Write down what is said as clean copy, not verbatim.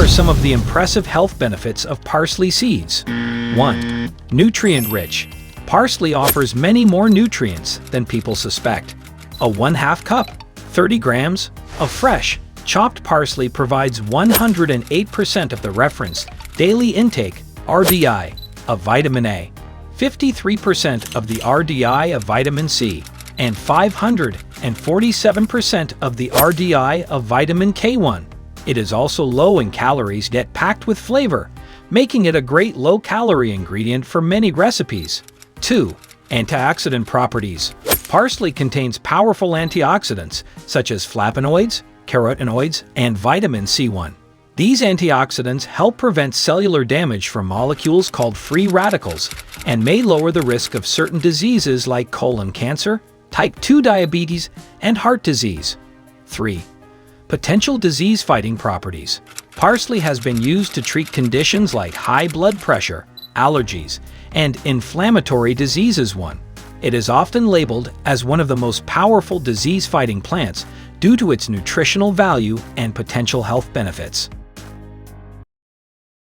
are some of the impressive health benefits of parsley seeds. 1. Nutrient-rich. Parsley offers many more nutrients than people suspect. A 1/2 cup, 30 grams, of fresh, chopped parsley provides 108% of the referenced daily intake (RDI) of vitamin A, 53% of the RDI of vitamin C, and 547% of the RDI of vitamin K1. It is also low in calories yet packed with flavor, making it a great low-calorie ingredient for many recipes. 2. Antioxidant properties. Parsley contains powerful antioxidants such as flavonoids, carotenoids, and vitamin C1. These antioxidants help prevent cellular damage from molecules called free radicals and may lower the risk of certain diseases like colon cancer, type 2 diabetes, and heart disease. 3. Potential disease-fighting properties. Parsley has been used to treat conditions like high blood pressure, allergies, and inflammatory diseases1. It is often labeled as one of the most powerful disease-fighting plants due to its nutritional value and potential health benefits.